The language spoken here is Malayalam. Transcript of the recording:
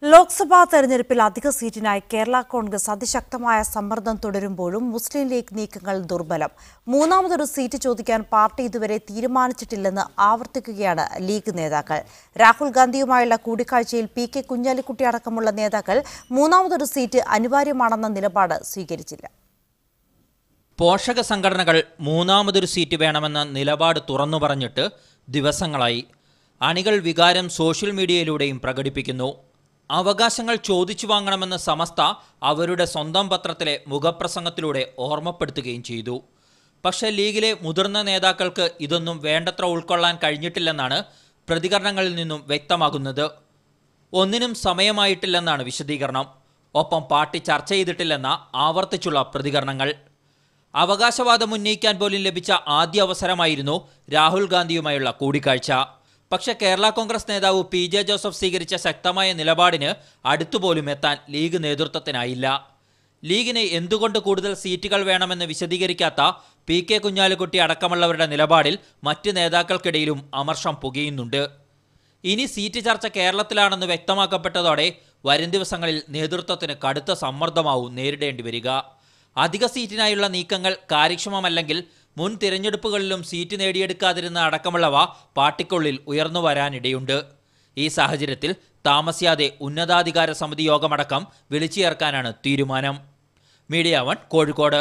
ലോക്സഭാ തെരഞ്ഞെടുപ്പിൽ അധിക സീറ്റിനായി കേരള കോൺഗ്രസ് അതിശക്തമായ സമ്മർദ്ദം തുടരുമ്പോഴും മുസ്ലിം ലീഗ് നീക്കങ്ങൾ ദുർബലം. മൂന്നാമതൊരു സീറ്റ് ചോദിക്കാൻ പാർട്ടി ഇതുവരെ തീരുമാനിച്ചിട്ടില്ലെന്ന് ആവർത്തിക്കുകയാണ് ലീഗ് നേതാക്കൾ. രാഹുൽ ഗാന്ധിയുമായുള്ള കൂടിക്കാഴ്ചയിൽ പി.കെ. കുഞ്ഞാലിക്കുട്ടി അടക്കമുള്ള നേതാക്കൾ മൂന്നാമതൊരു സീറ്റ് അനിവാര്യമാണെന്ന നിലപാട് സ്വീകരിച്ചില്ല. പോഷക സംഘടനകൾ മൂന്നാമതൊരു സീറ്റ് വേണമെന്ന നിലപാട് തുറന്നു പറഞ്ഞിട്ട് ദിവസങ്ങളായി. അണികൾ വികാരം സോഷ്യൽ മീഡിയയിലൂടെയും പ്രകടിപ്പിക്കുന്നു. അവകാശങ്ങൾ ചോദിച്ചു വാങ്ങണമെന്ന് സമസ്ത അവരുടെ സ്വന്തം പത്രത്തിലെ മുഖപ്രസംഗത്തിലൂടെ ഓർമ്മപ്പെടുത്തുകയും ചെയ്തു. പക്ഷേ ലീഗിലെ മുതിർന്ന നേതാക്കൾക്ക് ഇതൊന്നും വേണ്ടത്ര ഉൾക്കൊള്ളാൻ കഴിഞ്ഞിട്ടില്ലെന്നാണ് പ്രതികരണങ്ങളിൽ നിന്നും വ്യക്തമാകുന്നത്. ഒന്നിനും സമയമായിട്ടില്ലെന്നാണ് വിശദീകരണം. ഒപ്പം പാർട്ടി ചർച്ച ചെയ്തിട്ടില്ലെന്ന ആവർത്തിച്ചുള്ള പ്രതികരണങ്ങൾ. അവകാശവാദം ഉന്നയിക്കാൻ പോലും ലഭിച്ച ആദ്യ അവസരമായിരുന്നു രാഹുൽ ഗാന്ധിയുമായുള്ള കൂടിക്കാഴ്ച. പക്ഷേ കേരള കോൺഗ്രസ് നേതാവ് പി.ജെ. ജോസഫ് സ്വീകരിച്ച ശക്തമായ നിലപാടിന് അടുത്തുപോലും എത്താൻ ലീഗ് നേതൃത്വത്തിനായില്ല. ലീഗിന് എന്തുകൊണ്ട് കൂടുതൽ സീറ്റുകൾ വേണമെന്ന് വിശദീകരിക്കാത്ത പി.കെ. കുഞ്ഞാലിക്കുട്ടി അടക്കമുള്ളവരുടെ നിലപാടിൽ മറ്റ് നേതാക്കൾക്കിടയിലും അമർഷം പുകയുന്നുണ്ട്. ഇനി സീറ്റ് ചർച്ച കേരളത്തിലാണെന്ന് വ്യക്തമാക്കപ്പെട്ടതോടെ വരും ദിവസങ്ങളിൽ നേതൃത്വത്തിന് കടുത്ത സമ്മർദ്ദമാവും നേരിടേണ്ടി വരിക. അധിക സീറ്റിനായുള്ള നീക്കങ്ങൾ കാര്യക്ഷമമല്ലെങ്കിൽ മുൻ തിരഞ്ഞെടുപ്പുകളിലും സീറ്റ് നേടിയെടുക്കാതിരുന്ന അടക്കമുള്ളവ പാർട്ടിക്കുള്ളിൽ ഉയർന്നു വരാനിടയുണ്ട്. ഈ സാഹചര്യത്തിൽ താമസിയാതെ ഉന്നതാധികാര സമിതി യോഗമടക്കം വിളിച്ചു ചേർക്കാനാണ് തീരുമാനം. മീഡിയ 1 കോഴിക്കോട്.